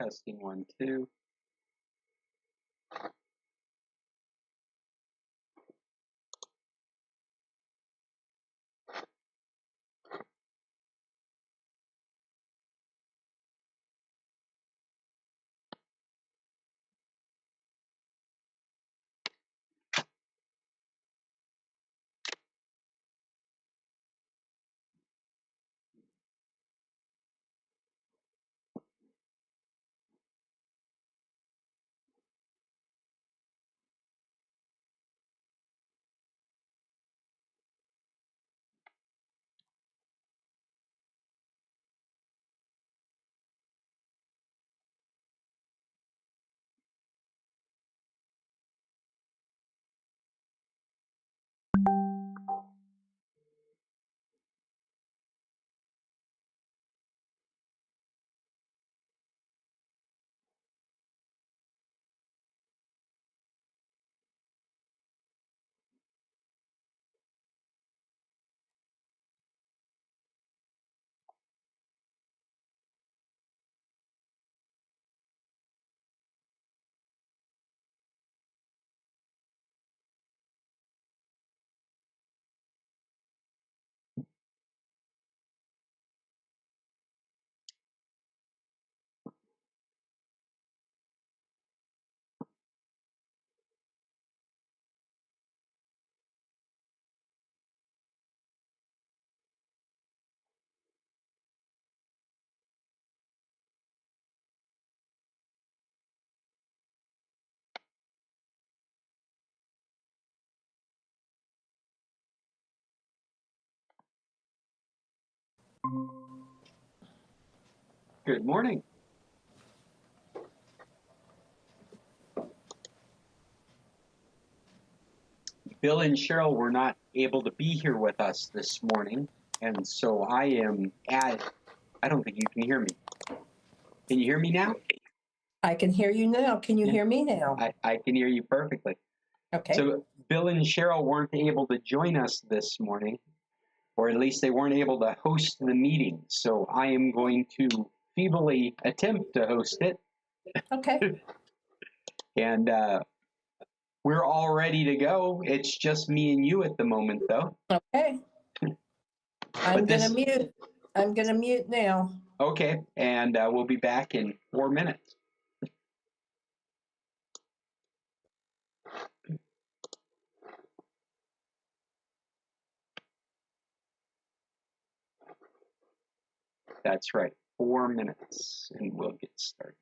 Testing 1, 2. Good morning. Bill and Cheryl were not able to be here with us this morning, and so I don't think you can hear me. Can you hear me now? I can hear you now. Can you hear me now? I can hear you perfectly. Okay. So Bill and Cheryl weren't able to join us this morning, or at least they weren't able to host the meeting. So I am going to feebly attempt to host it. Okay. And we're all ready to go. It's just me and you at the moment, though. Okay. I'm going to mute. I'm going to mute now. Okay, and we'll be back in 4 minutes. That's right, 4 minutes, and we'll get started.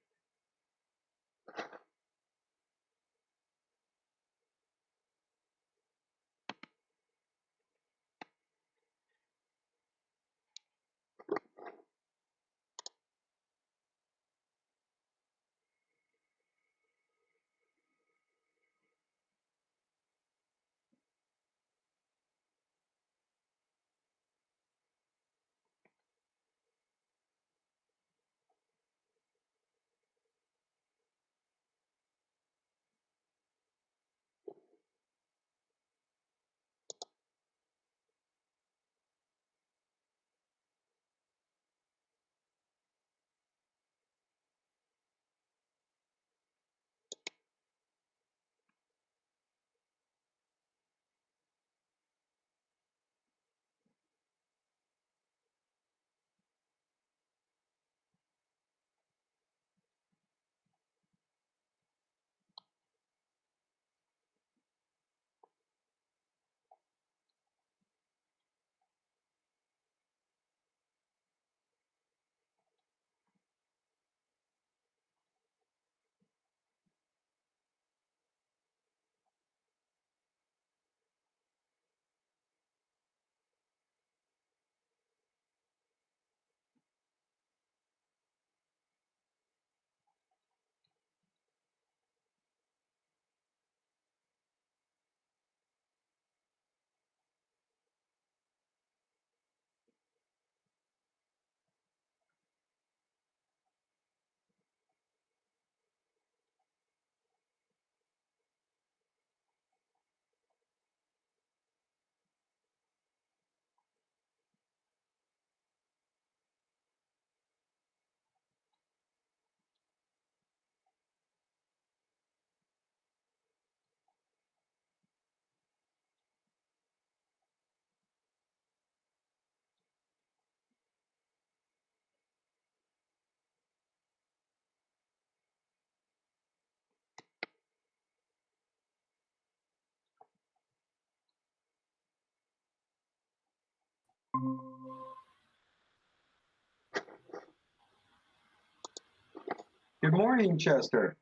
Good morning, Chester.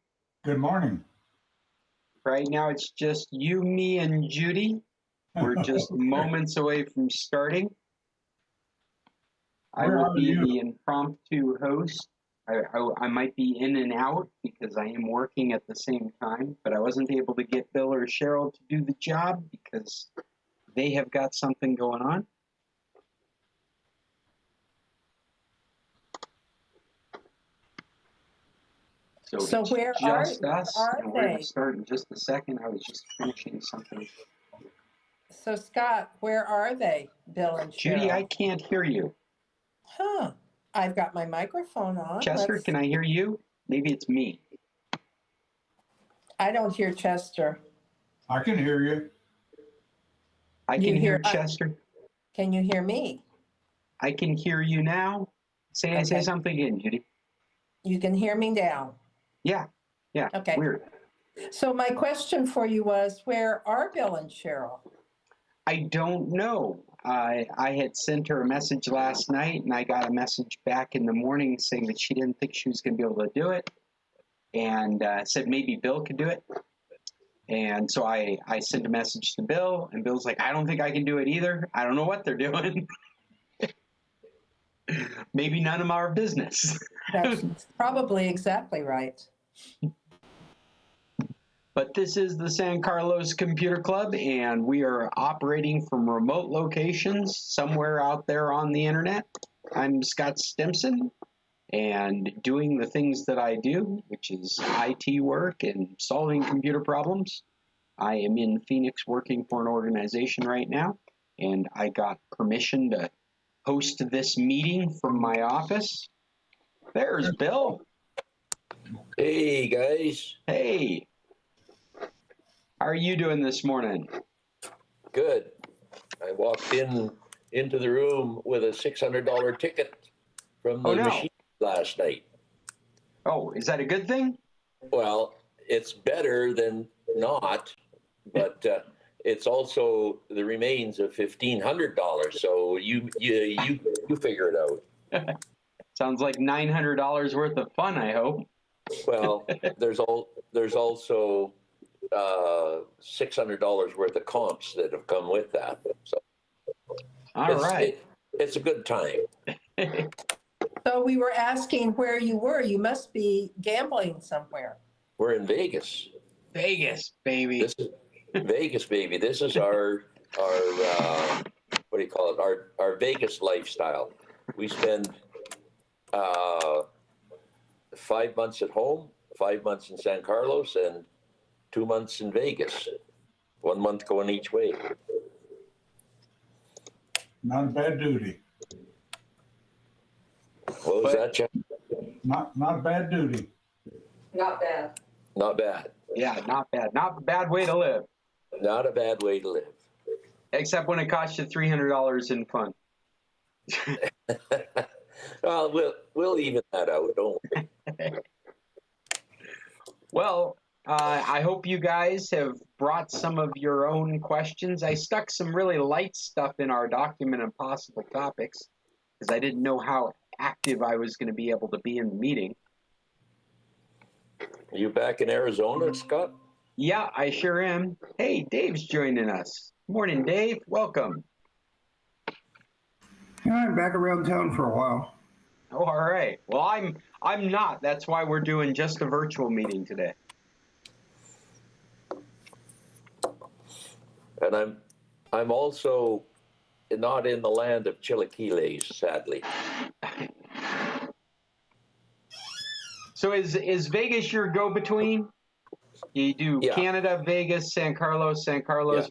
Good morning. Right now it's just you, me, and Judy. We're just moments away from starting. I Where will are be you? the impromptu host. I might be in and out because I am working at the same time, but I wasn't able to get Bill or Cheryl to do the job because they have got something going on. So it's where just are us, and we're going they? to start in just a second. I was just finishing something. So Scott, where are they, Bill and Judy, I Cheryl? can't hear you. Huh. I've got my microphone on. Chester, can I hear you? Maybe it's me. I don't hear Chester. I can hear you. I can hear Chester. Can you hear me? I can hear you now. Say something again, Judy. You can hear me now. Yeah. Okay. Weird. So my question for you was, where are Bill and Cheryl? I don't know. I had sent her a message last night, and I got a message back in the morning saying that she didn't think she was going to be able to do it, and said maybe Bill could do it. And so I sent a message to Bill, and Bill's like, I don't think I can do it either. I don't know what they're doing. Maybe none of our business. That's probably exactly right. But this is the San Carlos Computer Club, and we are operating from remote locations somewhere out there on the internet. I'm Scott Stimson, and doing the things that I do, which is IT work and solving computer problems. I am in Phoenix working for an organization right now, and I got permission to host this meeting from my office. There's Bill. Hey, guys. Hey. How are you doing this morning? Good. I walked into the room with a $600 ticket from the machine last night. Oh, is that a good thing? Well, it's better than not, but it's also the remains of $1,500. So you figure it out. Sounds like $900 worth of fun, I hope. Well, there's also $600 worth of comps that have come with that. So all right. It's a good time. So we were asking where you were. You must be gambling somewhere. We're in Vegas. Vegas, baby. Vegas, baby. This is our what do you call it? Our Vegas lifestyle. We spend 5 months at home, 5 months in San Carlos, and 2 months in Vegas. 1 month going each way. Not a bad duty. What was that, Jeff? Not bad duty. Not bad. Not bad. Yeah, not bad. Not a bad way to live. Not a bad way to live. Except when it costs you $300 in fun. Well, we'll even that out, don't we? Well, I hope you guys have brought some of your own questions. I stuck some really light stuff in our document of possible topics because I didn't know how active I was going to be able to be in the meeting. Are you back in Arizona, Scott? Yeah, I sure am. Hey, Dave's joining us. Morning, Dave. Welcome. Yeah, I'm back around town for a while. Oh, all right. Well, I'm not. That's why we're doing just a virtual meeting today. And I'm also not in the land of chilaquiles, sadly. So is Vegas your go-between? You do Canada, Vegas, San Carlos,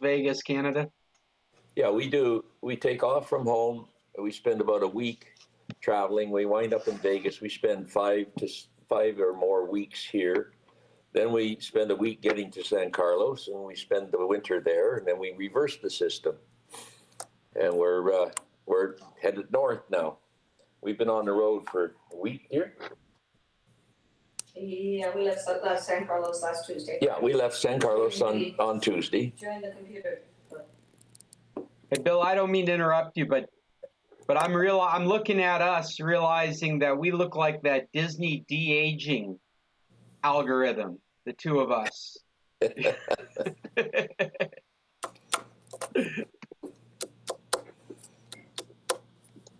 Vegas, Canada? Yeah, we do. We take off from home. We spend about a week traveling. We wind up in Vegas. We spend 5 or more weeks here. Then we spend a week getting to San Carlos, and we spend the winter there, and then we reverse the system. And we're headed north now. We've been on the road for a week here. Yeah, we left San Carlos last Tuesday. Yeah, we left San Carlos on Tuesday. Joined the computer. Hey, Bill, I don't mean to interrupt you, but I'm looking at us realizing that we look like that Disney de-aging algorithm, the two of us.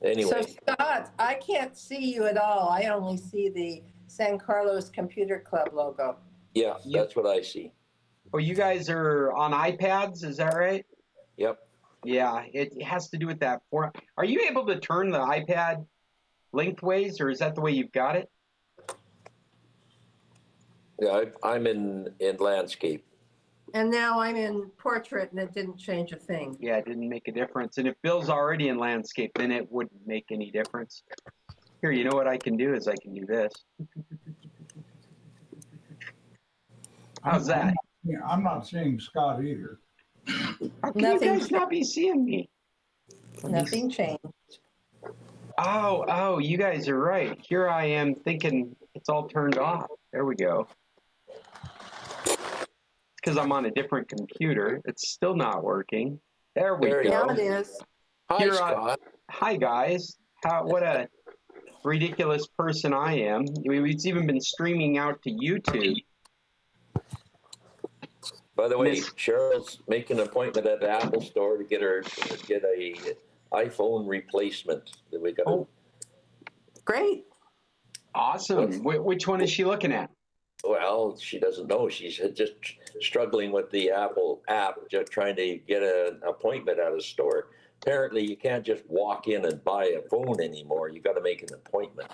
Anyway, So Scott, I can't see you at all. I only see the San Carlos Computer Club logo. yeah, that's what I see. Oh, you guys are on iPads, is that right? Yep. Yeah, it has to do with that. Are you able to turn the iPad lengthways, or is that the way you've got it? Yeah, I'm in landscape. And now I'm in portrait and it didn't change a thing. Yeah, it didn't make a difference. And if Bill's already in landscape, then it wouldn't make any difference. Here, you know what I can do is I can do this. How's that? I'm not seeing Scott either. How can Nothing you guys not be seeing me? Nothing changed. Oh, you guys are right. Here I am thinking it's all turned off. There we go. Because I'm on a different computer. It's still not working. There we There you go. Now it is. Hi, Here, Scott. Hi, guys. What a ridiculous person I am. It's even been streaming out to YouTube. By the way, Miss- Cheryl's making an appointment at the Apple Store to get a iPhone replacement that we got. Oh. Great. Awesome. Which one is she looking at? Well, she doesn't know. She's just struggling with the Apple app, just trying to get an appointment at a store. Apparently, you can't just walk in and buy a phone anymore. You got to make an appointment.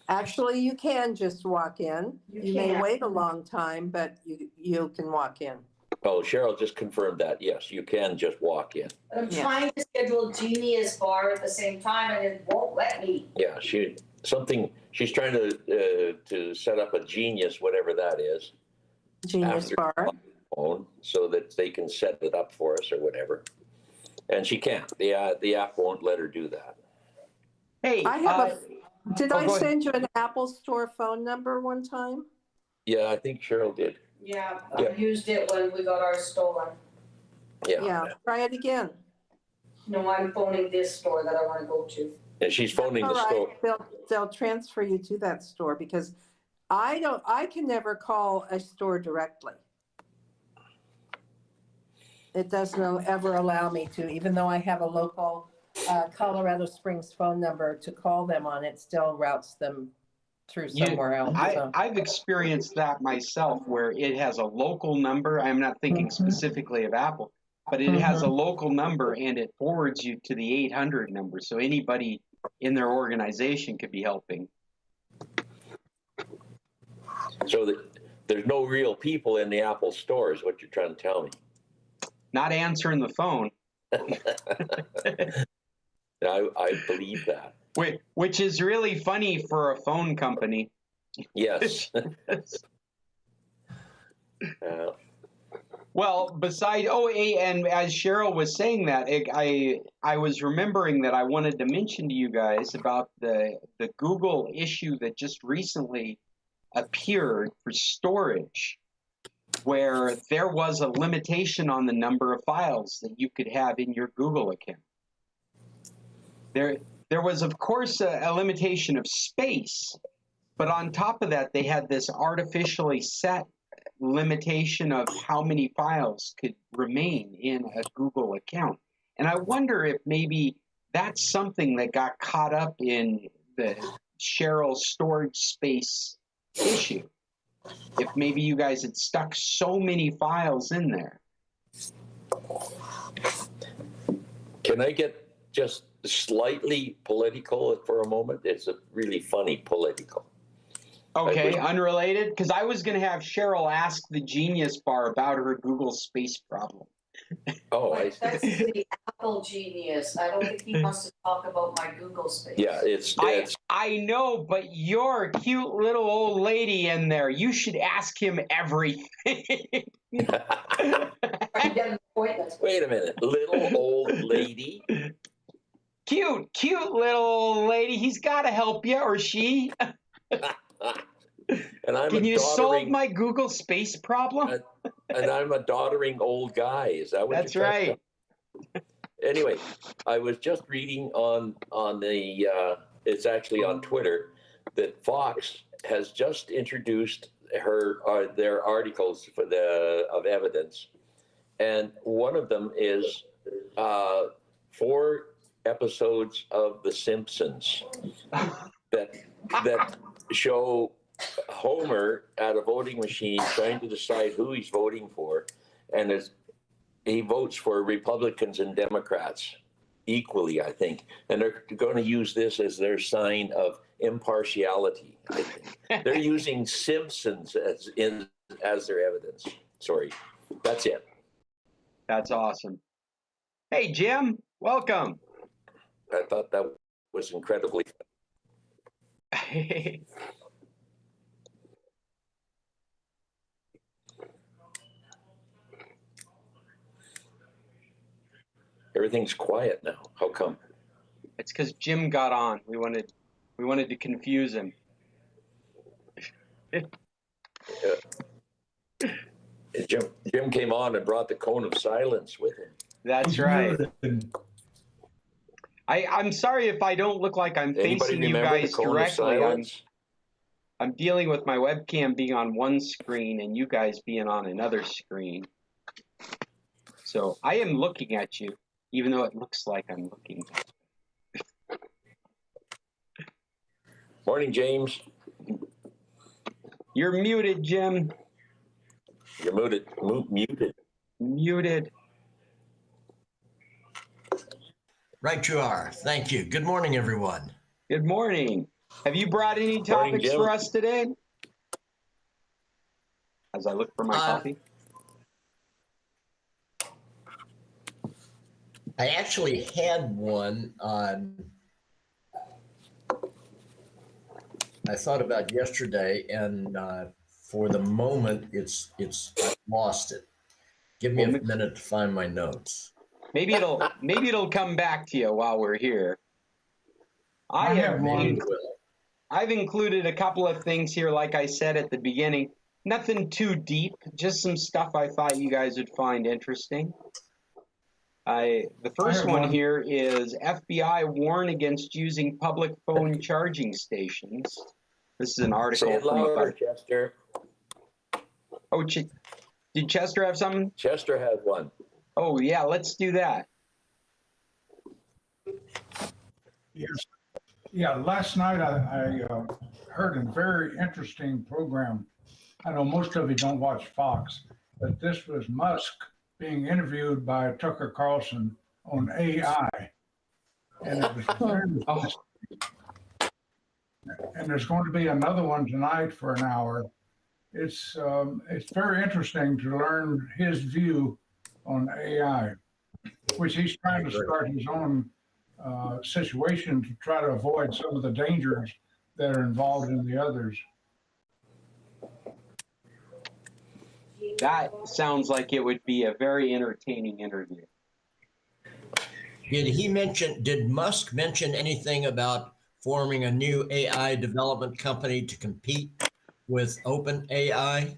Actually, you can just walk in. You may can. wait a long time, but you can walk in. Oh, Cheryl just confirmed that. Yes, you can just walk in. I'm Yeah. trying to schedule Genius Bar at the same time and it won't let me. Yeah, she's trying to set up a Genius, whatever that is, Genius After- Bar. phone, so that they can set it up for us or whatever. And she can't. The app won't let her do that. Hey, I have Did I go ahead. send you an Apple Store phone number one time? Yeah, I think Cheryl did. Yeah, Yeah. I used it when we got ours stolen. Yeah. Try it again. No, I'm phoning this store that I want to go to. And she's phoning All the right, store. they'll transfer you to that store because I can never call a store directly. It doesn't ever allow me to, even though I have a local Colorado Springs phone number to call them on, it still routes them through somewhere else. So. I've experienced that myself where it has a local number. I'm not thinking specifically of Apple, but it has a local number and it forwards you to the 800 number. So anybody in their organization could be helping. So that there's no real people in the Apple store is what you're trying to tell me. Not answering the phone. I believe that. Which is really funny for a phone company. Yes. Well, and as Cheryl was saying that, I was remembering that I wanted to mention to you guys about the Google issue that just recently appeared for storage, where there was a limitation on the number of files that you could have in your Google account. There was, of course, a limitation of space, but on top of that, they had this artificially set limitation of how many files could remain in a Google account. And I wonder if maybe that's something that got caught up in the Cheryl storage space issue. If maybe you guys had stuck so many files in there. Can I get just slightly political for a moment? It's a really funny political. Okay, unrelated? Because I was going to have Cheryl ask the Genius Bar about her Google space problem. Oh, I But that's the Apple Genius. I don't think he wants to talk about my Google space. yeah, it's I know, but you're a cute little old lady in there. You should ask him everything. I get an appointment. Wait a minute, little old lady. Cute little old lady. He's got to help you, or she. And I'm Can a you solve doddering, my Google space problem? and I'm a doddering old guy. Is that what? That's you're trying to right. tell? Anyway, I was just reading on the it's actually on Twitter that Fox has just introduced their articles of evidence, and one of them is 4 episodes of The Simpsons that show Homer at a voting machine trying to decide who he's voting for, and he votes for Republicans and Democrats equally, I think, and they're going to use this as their sign of impartiality. I think they're using Simpsons as their evidence. Sorry, that's it. That's awesome. Hey, Jim, welcome. I thought that was incredibly. Everything's quiet now. How come? It's because Jim got on. We wanted to confuse him. Jim came on and brought the cone of silence with him. That's right. I'm sorry if I don't look like I'm facing you guys directly. I'm dealing with my webcam being on one screen and you guys being on another screen. So I am looking at you, even though it looks like I'm looking at you. Morning, James. You're muted, Jim. You're muted. Muted. Right you are. Thank you. Good morning, everyone. Good morning. Have you brought any topics for us today? As I look for my coffee. I actually had one on, I thought about yesterday, and for the moment, I lost it. Give me a minute to find my notes. Maybe it'll come back to you while we're here. I've included a couple of things here, like I said at the beginning. Nothing too deep, just some stuff I thought you guys would find interesting. The first one here is FBI warn against using public phone charging stations. This is an article. Say it louder, Chester. Oh, did Chester have something? Chester has one. Oh, yeah, let's do that. Yes. Yeah, last night I heard a very interesting program. I know most of you don't watch Fox, but this was Musk being interviewed by Tucker Carlson on AI. And it was very interesting. And there's going to be another one tonight for an hour. It's very interesting to learn his view on AI, which he's trying to start his own situation to try to avoid some of the dangers that are involved in the others. That sounds like it would be a very entertaining interview. Did Musk mention anything about forming a new AI development company to compete with OpenAI?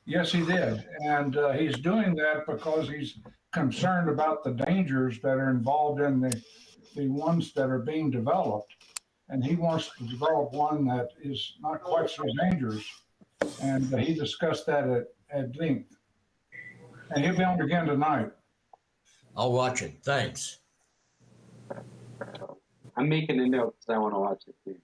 Yes, he did. And he's doing that because he's concerned about the dangers that are involved in the ones that are being developed. And he wants to develop one that is not quite so dangerous. And he discussed that at length. And he'll be on again tonight. I'll watch it. Thanks. I'm making a note because I want to watch it too.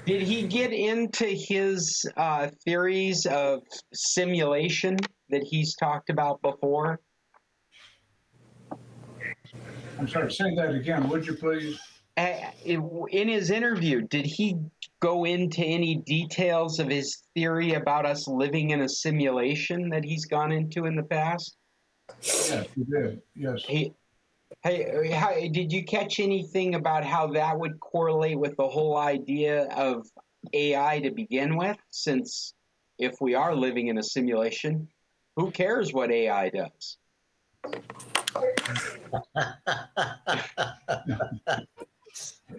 Did he get into his theories of simulation that he's talked about before? I'm sorry, say that again, would you please? In his interview, did he go into any details of his theory about us living in a simulation that he's gone into in the past? Yes, he did. Yes. Hey, did you catch anything about how that would correlate with the whole idea of AI to begin with? Since if we are living in a simulation, who cares what AI does?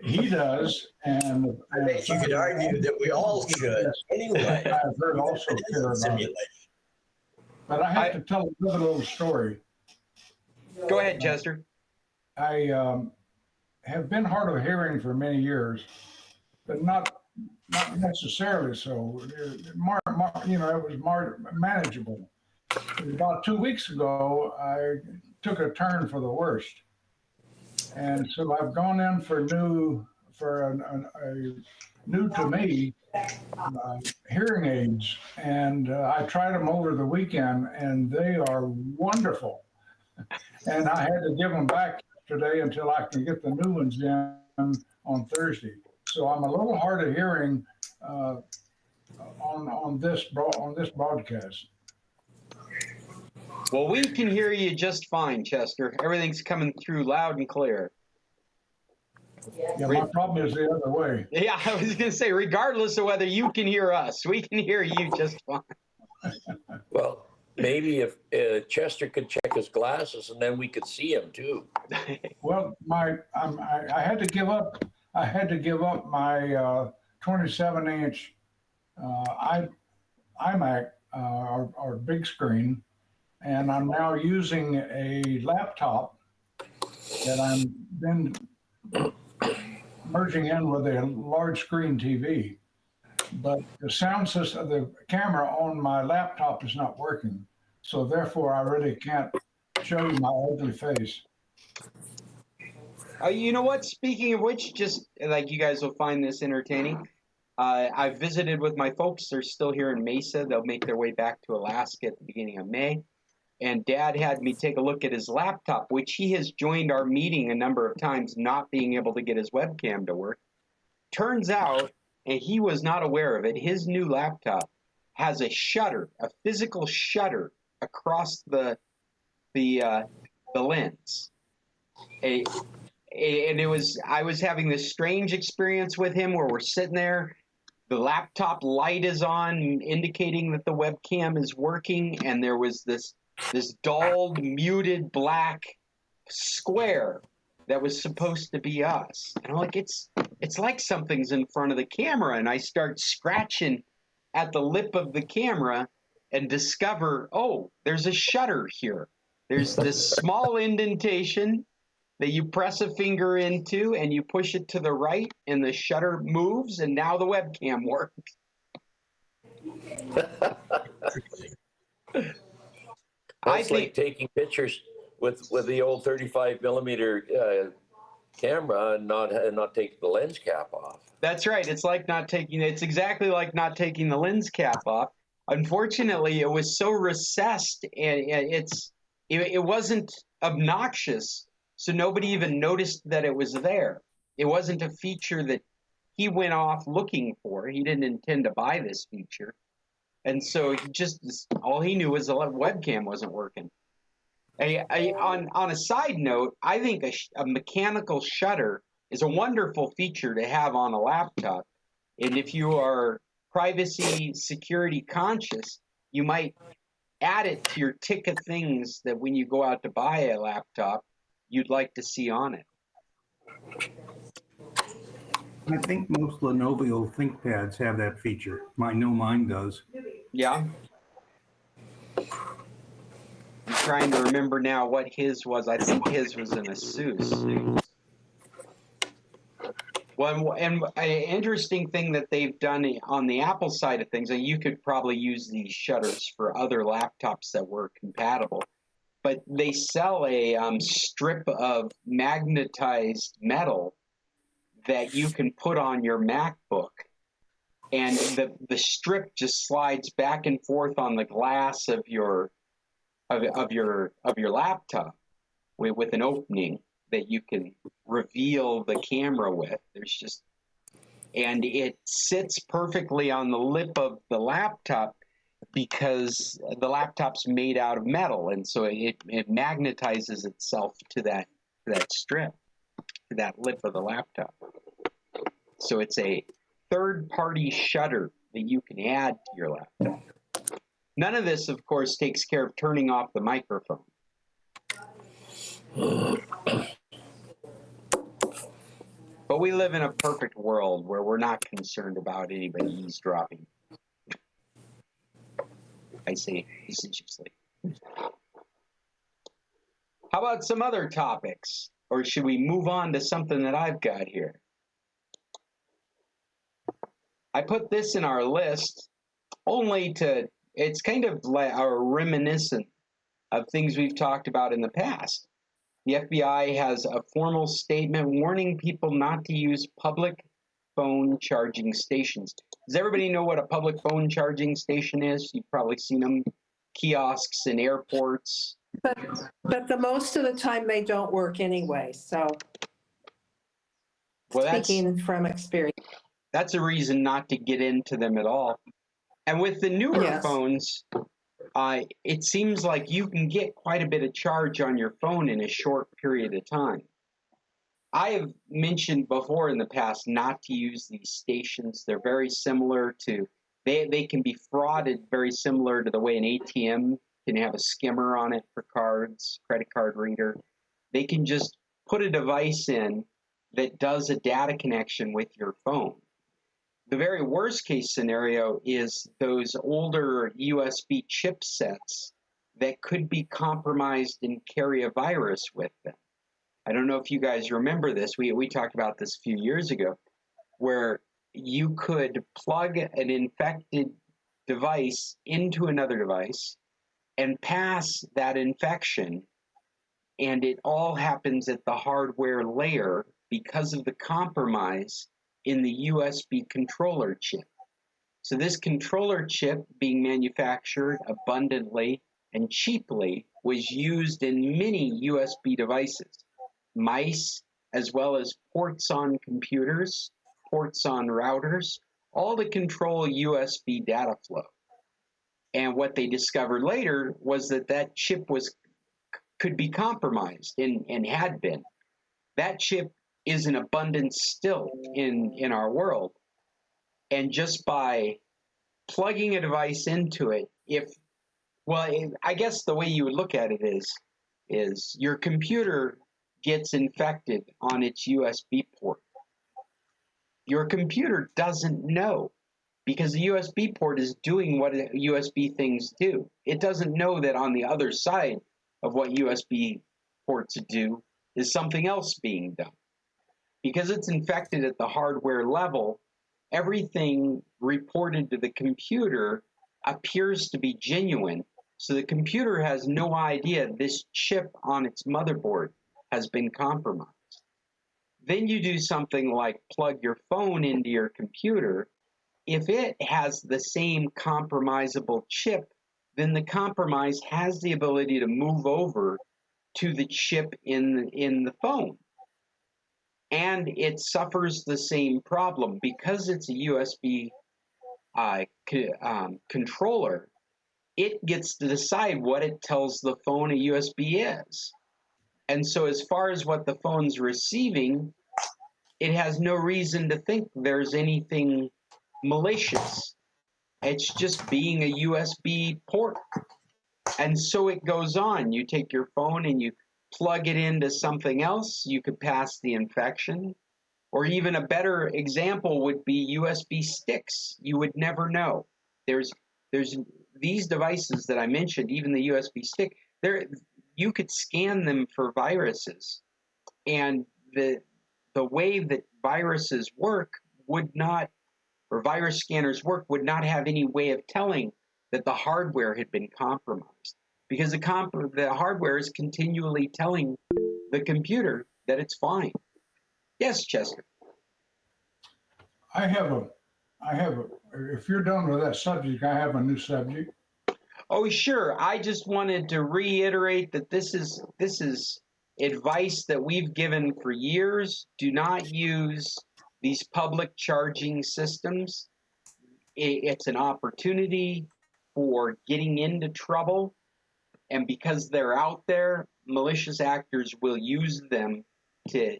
He does, and I think you could argue that we all should. Anyway, I've heard also care about it. But I have to tell another little story. Go ahead, Chester. I have been hard of hearing for many years, but not necessarily so. It was manageable. About 2 weeks ago, I took a turn for the worst, and so I've gone in for a new to me hearing aids, and I tried them over the weekend, and they are wonderful. And I had to give them back today until I can get the new ones in on Thursday. So I'm a little hard of hearing on this broadcast. Well, we can hear you just fine, Chester. Everything's coming through loud and clear. Yeah, my problem is the other way. Yeah, I was going to say, regardless of whether you can hear us, we can hear you just fine. Well, maybe if Chester could check his glasses and then we could see him too. Well, I had to give up. I had to give up my 27-inch iMac or big screen, and I'm now using a laptop that I'm then merging in with a large screen TV. But the sound system, the camera on my laptop is not working, so therefore I really can't show you my ugly face. You know what? Speaking of which, just like you guys will find this entertaining, I visited with my folks. They're still here in Mesa. They'll make their way back to Alaska at the beginning of May. And Dad had me take a look at his laptop, which he has joined our meeting a number of times, not being able to get his webcam to work. Turns out, and he was not aware of it, his new laptop has a shutter, a physical shutter across the lens. And I was having this strange experience with him where we're sitting there, the laptop light is on, indicating that the webcam is working, and there was this dulled, muted black square that was supposed to be us. And I'm like, it's like something's in front of the camera. And I start scratching at the lip of the camera and discover, oh, there's a shutter here. There's this small indentation that you press a finger into and you push it to the right and the shutter moves and now the webcam works. That's like taking pictures with the old 35 millimeter camera and not taking the lens cap off. That's right. It's exactly like not taking the lens cap off. Unfortunately, it was so recessed and it wasn't obnoxious, so nobody even noticed that it was there. It wasn't a feature that he went off looking for. He didn't intend to buy this feature. And so all he knew was the webcam wasn't working. On a side note, I think a mechanical shutter is a wonderful feature to have on a laptop. And if you are privacy security conscious, you might add it to your tick of things that when you go out to buy a laptop, you'd like to see on it. I think most Lenovo ThinkPads have that feature. I know mine does. Yeah. I'm trying to remember now what his was. I think his was an Asus. Well, and an interesting thing that they've done on the Apple side of things, and you could probably use these shutters for other laptops that were compatible, but they sell a strip of magnetized metal that you can put on your MacBook, and the strip just slides back and forth on the glass of your laptop with an opening that you can reveal the camera with. And it sits perfectly on the lip of the laptop because the laptop's made out of metal, and so it magnetizes itself to that strip, to that lip of the laptop. So it's a third-party shutter that you can add to your laptop. None of this, of course, takes care of turning off the microphone. But we live in a perfect world where we're not concerned about anybody eavesdropping. I say facetiously. How about some other topics? Or should we move on to something that I've got here? I put this in our list only to, it's kind of like our reminiscent of things we've talked about in the past. The FBI has a formal statement warning people not to use public phone charging stations. Does everybody know what a public phone charging station is? You've probably seen them, kiosks in airports. But the most of the time they don't work anyway, so Well, speaking from experience. that's a reason not to get into them at all. And with the newer Yes. phones, it seems like you can get quite a bit of charge on your phone in a short period of time. I have mentioned before in the past not to use these stations. They're very similar to, they can be frauded very similar to the way an ATM can have a skimmer on it for cards, credit card reader. They can just put a device in that does a data connection with your phone. The very worst case scenario is those older USB chipsets that could be compromised and carry a virus with them. I don't know if you guys remember this. We talked about this a few years ago, where you could plug an infected device into another device and pass that infection, and it all happens at the hardware layer because of the compromise in the USB controller chip. So this controller chip being manufactured abundantly and cheaply was used in many USB devices, mice, as well as ports on computers, ports on routers, all to control USB data flow. And what they discovered later was that that chip could be compromised and had been. That chip is in abundance still in our world. And just by plugging a device into it, I guess the way you would look at it is your computer gets infected on its USB port. Your computer doesn't know, because the USB port is doing what USB things do. It doesn't know that on the other side of what USB ports do is something else being done. Because it's infected at the hardware level, everything reported to the computer appears to be genuine. So the computer has no idea this chip on its motherboard has been compromised. Then you do something like plug your phone into your computer. If it has the same compromisable chip, then the compromise has the ability to move over to the chip in the phone. And it suffers the same problem because it's a USB controller. It gets to decide what it tells the phone a USB is. And so as far as what the phone's receiving, it has no reason to think there's anything malicious. It's just being a USB port. And so it goes on. You take your phone and you plug it into something else, you could pass the infection. Or even a better example would be USB sticks. You would never know. There's these devices that I mentioned, even the USB stick, you could scan them for viruses. And the way that viruses work or virus scanners work would not have any way of telling that the hardware had been compromised, because the hardware is continually telling the computer that it's fine. Yes, Chester. If you're done with that subject, I have a new subject. Oh, sure. I just wanted to reiterate that this is advice that we've given for years. Do not use these public charging systems. It's an opportunity for getting into trouble. And because they're out there, malicious actors will use them to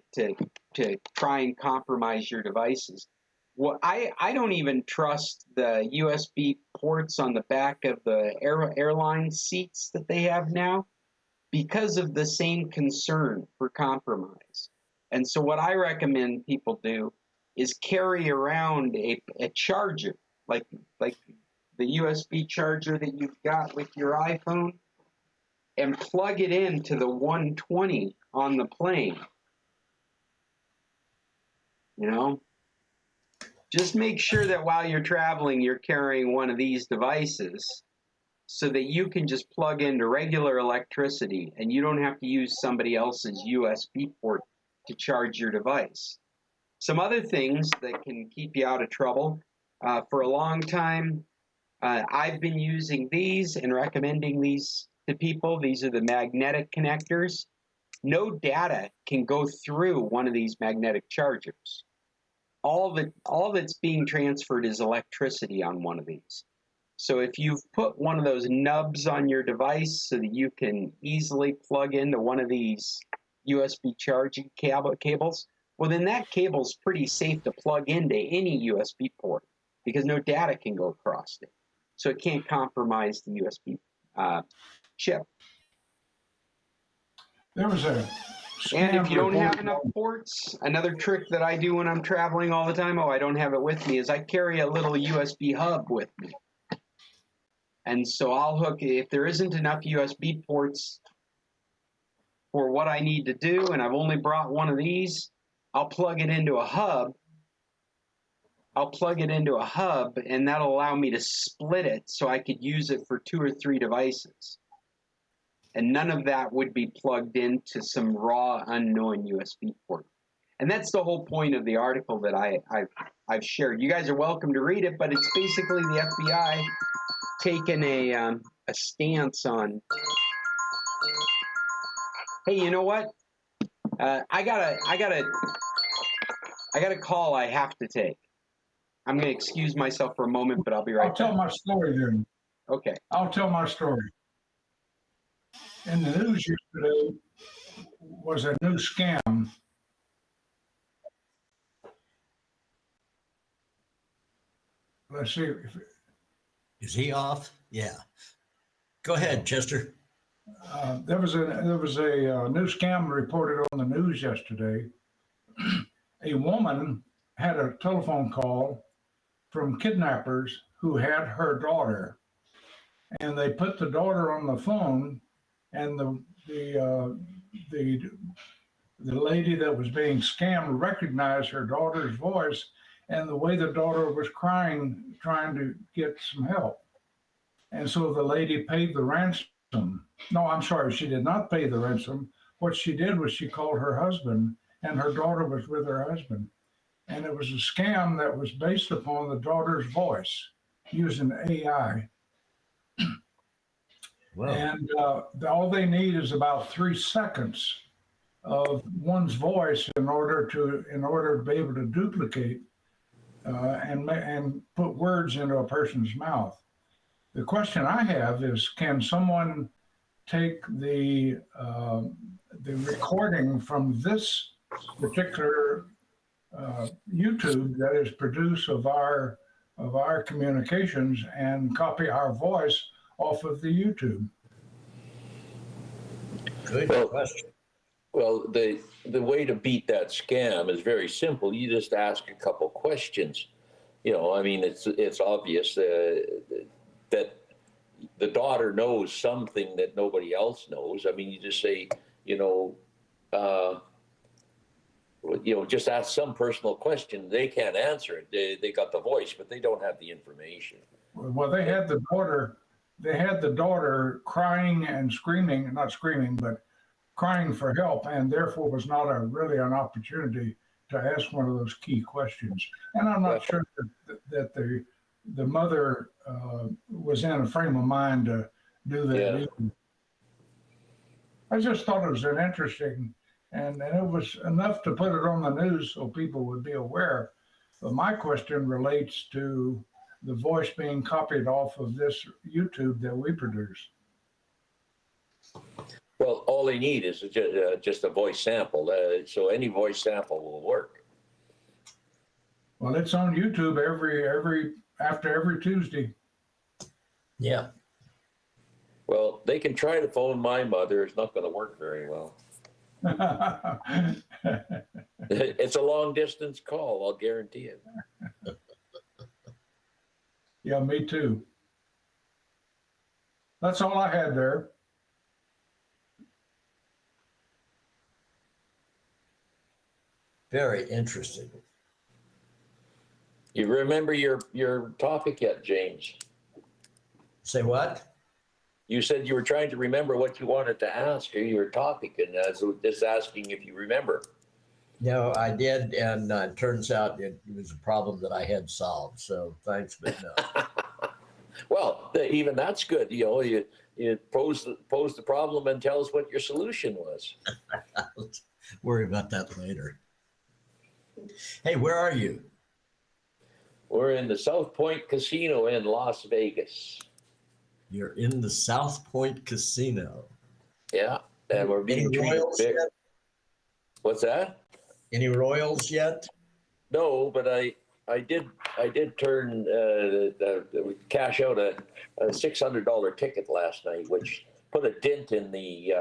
try and compromise your devices. Well, I don't even trust the USB ports on the back of the airline seats that they have now, because of the same concern for compromise. And so what I recommend people do is carry around a charger, like the USB charger that you've got with your iPhone, and plug it into the 120 on the plane. You know, just make sure that while you're traveling, you're carrying one of these devices so that you can just plug into regular electricity and you don't have to use somebody else's USB port to charge your device. Some other things that can keep you out of trouble. For a long time, I've been using these and recommending these to people. These are the magnetic connectors. No data can go through one of these magnetic chargers. All that's being transferred is electricity on one of these. So if you've put one of those nubs on your device so that you can easily plug into one of these USB charging cables, well, then that cable's pretty safe to plug into any USB port because no data can go across it. So it can't compromise the USB chip. There was a And if you don't have report enough ports, another trick that I do when I'm traveling all the time, I don't have it with me, is I carry a little USB hub with me. And so I'll hook, if there isn't enough USB ports for what I need to do, and I've only brought one of these, I'll plug it into a hub. And that'll allow me to split it so I could use it for 2 or 3 devices. And none of that would be plugged into some raw, unknown USB port. And that's the whole point of the article that I've shared. You guys are welcome to read it, but it's basically the FBI taking a stance on, hey, you know what? I got a call I have to take. I'm going to excuse myself for a moment, but I'll be right back. I'll tell my story then. Okay. I'll tell my story. In the news yesterday was a new scam. Let's see. Is he off? Yeah. Go ahead, Chester. There was a new scam reported on the news yesterday. A woman had a telephone call from kidnappers who had her daughter, and they put the daughter on the phone, and the lady that was being scammed recognized her daughter's voice and the way the daughter was crying, trying to get some help. And so the lady paid the ransom. No, I'm sorry, she did not pay the ransom. What she did was she called her husband, and her daughter was with her husband. And it was a scam that was based upon the daughter's voice using AI. Wow. And all they need is about 3 seconds of one's voice in order to be able to duplicate and put words into a person's mouth. The question I have is, can someone take the recording from this particular YouTube that is produced of our communications and copy our voice off of the YouTube? Good question. Well, the way to beat that scam is very simple. You just ask a couple questions. You know, I mean, it's obvious that the daughter knows something that nobody else knows. I mean, you just say, just ask some personal question. They can't answer it. They got the voice, but they don't have the information. Well, they had the daughter crying and screaming, not screaming, but crying for help, and therefore was not really an opportunity to ask one of those key questions. And I'm not sure that the mother was in a frame of mind to do that. Yeah. Either. I just thought it was an interesting, and it was enough to put it on the news so people would be aware. But my question relates to the voice being copied off of this YouTube that we produce. Well, all they need is just a voice sample. So any voice sample will work. Well, it's on YouTube after every Tuesday. Yeah. Well, they can try to phone my mother. It's not going to work very well. It's a long distance call, I'll guarantee it. Yeah, me too. That's all I had there. Very interesting. You remember your topic yet, James? Say what? You said you were trying to remember what you wanted to ask or your topic, and so just asking if you remember. No, I did, and it turns out it was a problem that I had solved. So thanks, but no. Well, even that's good. You know, you pose the problem and tell us what your solution was. Let's worry about that later. Hey, where are you? We're in the South Point Casino in Las Vegas. You're in the South Point Casino. Yeah, and we're being Any treated royals big. yet? What's that? Any royals yet? No, but I did turn cash out a $600 ticket last night, which put a dent in the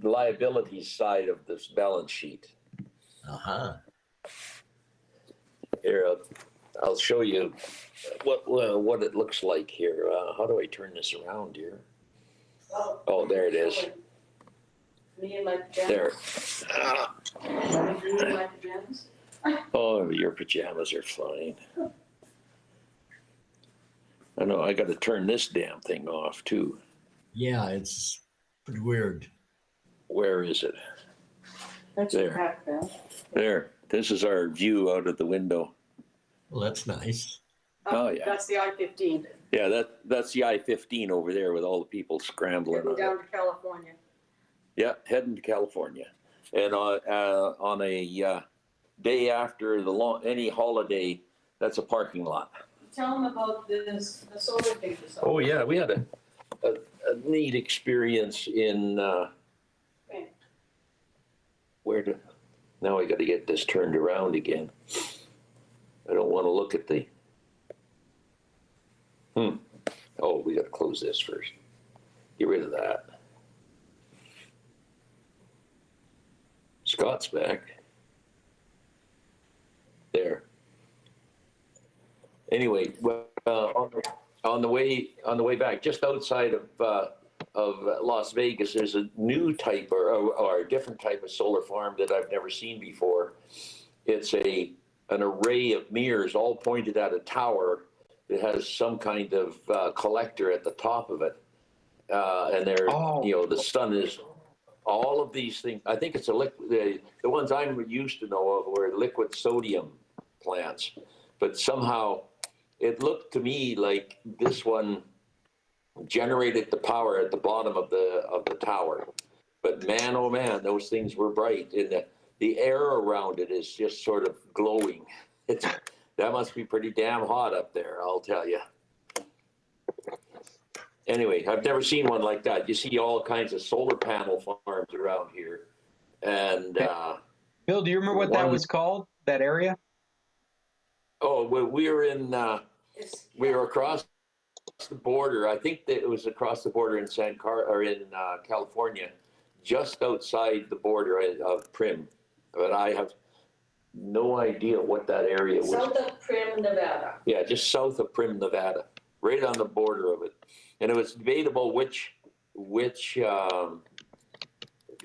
liabilities side of this balance sheet. Uh-huh. Here, I'll show you what it looks like here. How do I turn this around here? Oh, there it is. Me and my There. pajamas. Me and my pajamas. Oh, your pajamas are fine. I know, I got to turn this damn thing off too. Yeah, it's pretty weird. Where is it? That's There. your pack bag. There. This is our view out of the window. Well, that's nice. Oh, yeah. That's the I-15. Yeah, that's the I-15 over there with all the people scrambling Heading on it. down to California. Yeah, heading to California. And on a day after any holiday, that's a parking lot. Tell them about the solar thing. Oh, yeah, we had a neat experience in, Okay. now I got to get this turned around again. I don't want to look at the, oh, we got to close this first. Get rid of that. Scott's back. There. Anyway, well, on the way back, just outside of Las Vegas, there's a new type or a different type of solar farm that I've never seen before. It's an array of mirrors all pointed at a tower. It has some kind of collector at the top of it, and the sun is. All of these things, I think it's a liquid. The ones I'm used to know of were liquid sodium plants, but somehow it looked to me like this one generated the power at the bottom of the tower. But man, oh man, those things were bright, and the air around it is just sort of glowing. That must be pretty damn hot up there, I'll tell you. Anyway, I've never seen one like that. You see all kinds of solar panel farms around here. And Bill, do you remember what that was called, that area? Oh, we were across the border. I think that it was across the border in California, just outside the border of Prim. But I have no idea what that area was. South of Prim, Nevada. Yeah, just south of Prim, Nevada, right on the border of it. And it was debatable which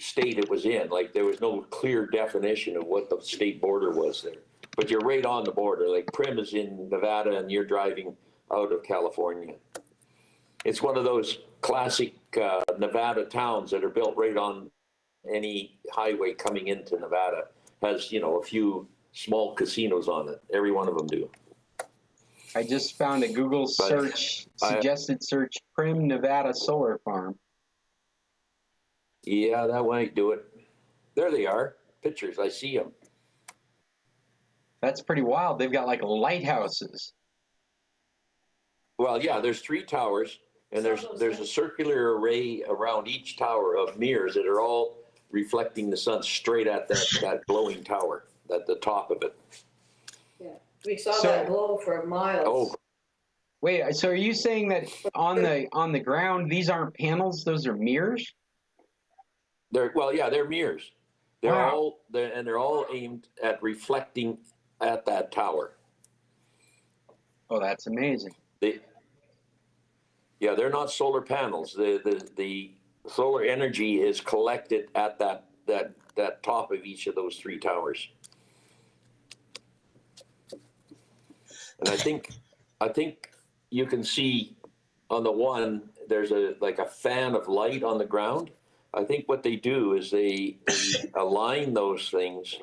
state it was in. Like there was no clear definition of what the state border was there. But you're right on the border. Like Prim is in Nevada and you're driving out of California. It's one of those classic Nevada towns that are built right on any highway coming into Nevada. Has, a few small casinos on it. Every one of them do. I just found a Google search, suggested search, Prim, Nevada solar farm. Yeah, that might do it. There they are. Pictures, I see them. That's pretty wild. They've got like lighthouses. Well, yeah, there's 3 towers, and there's a circular array around each tower of mirrors that are all reflecting the sun straight at that glowing tower, at the top of it. Yeah, we saw that glow for miles. Oh, Wait, so are you saying that on the ground these aren't panels? Those are mirrors? they're mirrors. Wow. They're all aimed at reflecting at that tower. Oh, that's amazing. They're not solar panels. The solar energy is collected at that top of each of those 3 towers. And I think you can see on the one, there's a fan of light on the ground. I think what they do is they align those things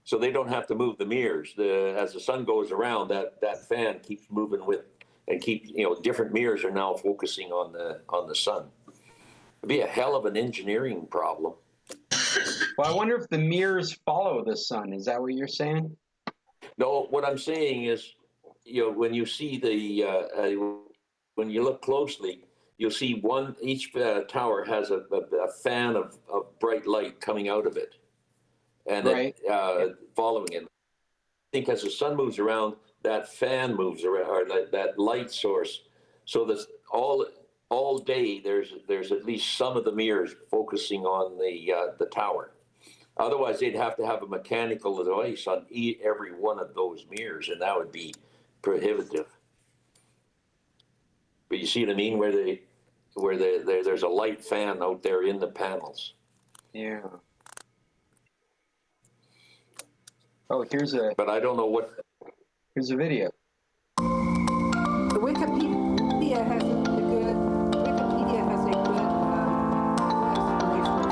so they don't have to move the mirrors. As the sun goes around, that fan keeps moving with, and different mirrors are now focusing on the sun. It'd be a hell of an engineering problem. Well, I wonder if the mirrors follow the sun. Is that what you're saying? No, what I'm saying is, when you see when you look closely, you'll see each tower has a fan of bright light coming out of it, and right. Following it. I think as the sun moves around, that fan moves around, or that light source. So this all day there's at least some of the mirrors focusing on the tower. Otherwise, they'd have to have a mechanical device on every one of those mirrors, and that would be prohibitive. But you see what I mean, where there's a light fan out there in the panels. Yeah. Oh, But I don't know what. Here's a video. The Wikipedia has a good explanation.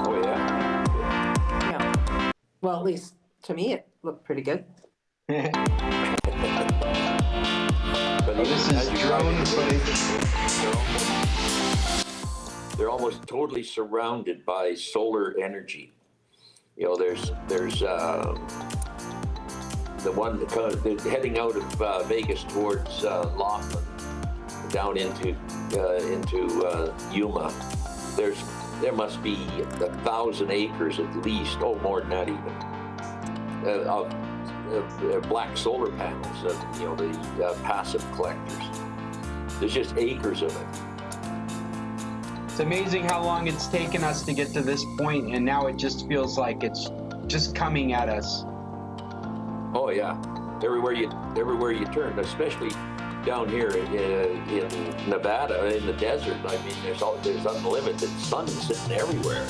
Oh yeah. Yeah. Well, at least to me, it looked pretty good. But This is drone footage. They're almost totally surrounded by solar energy. There's the one heading out of Vegas towards Laughlin, down into Yuma. There must be 1,000 acres at least, more than that even, of black solar panels, the passive collectors. There's just acres of it. It's amazing how long it's taken us to get to this point, and now it just feels like it's just coming at us. Oh yeah, everywhere you turn, especially down here in Nevada, in the desert. I mean, there's unlimited sun sitting everywhere.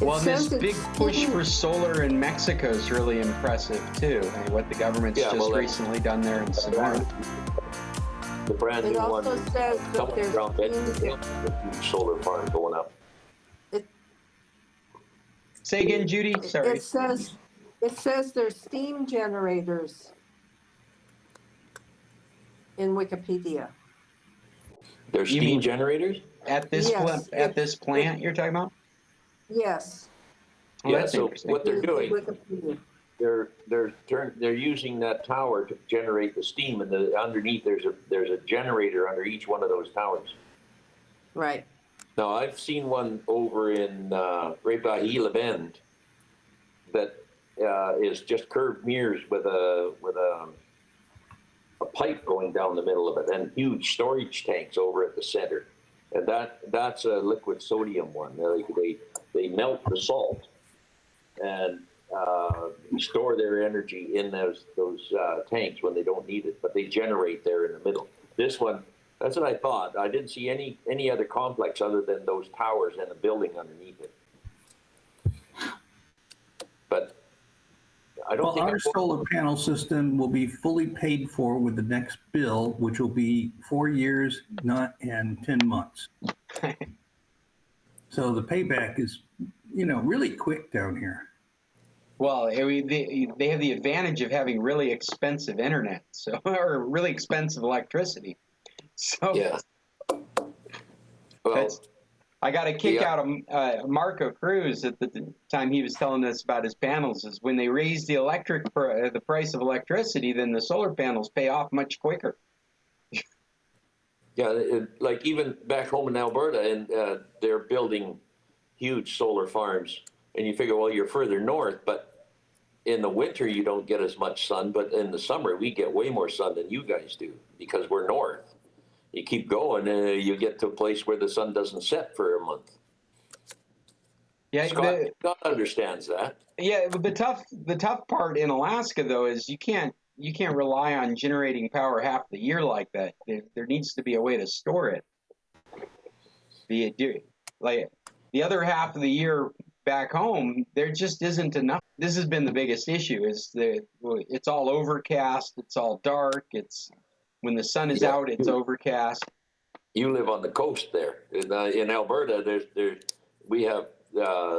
Well, this big push for solar in Mexico is really impressive too. I mean, what the government's recently done there in Sonora. The brand new one. It also says that there's a huge solar farm going up. Say again, Judy. Sorry. It says there's steam generators in Wikipedia. There's steam generators at this this plant you're talking about? Yes. Well, yeah. So what they're doing, they're using that tower to generate the steam, and underneath there's a generator under each one of those towers. Right. Now I've seen one over in right by Gila Bend that is just curved mirrors with a pipe going down the middle of it, and huge storage tanks over at the center. And that's a liquid sodium one. They melt the salt and store their energy in those tanks when they don't need it, but they generate there in the middle. This one, that's what I thought. I didn't see any other complex other than those towers and a building underneath it. But I don't think our solar panel system will be fully paid for with the next bill, which will be 4 years, and 10 months. So the payback is, really quick down here. Well, they have the advantage of having really expensive internet, or really expensive electricity. So yeah. Well, I got a kick out of Marco Cruz at the time he was telling us about his panels. Is when they raise the the price of electricity, then the solar panels pay off much quicker. Yeah, like even back home in Alberta, and they're building huge solar farms, and you figure, well, you're further north, but in the winter you don't get as much sun, but in the summer we get way more sun than you guys do because we're north. You keep going, and you get to a place where the sun doesn't set for a month. Yeah, Scott understands that. Yeah, but the tough part in Alaska though is you can't rely on generating power half the year like that. There needs to be a way to store it. The other half of the year back home, there just isn't enough. This has been the biggest issue is it's all overcast. It's all dark. It's when the sun is out, it's overcast. You live on the coast there. In Alberta, we have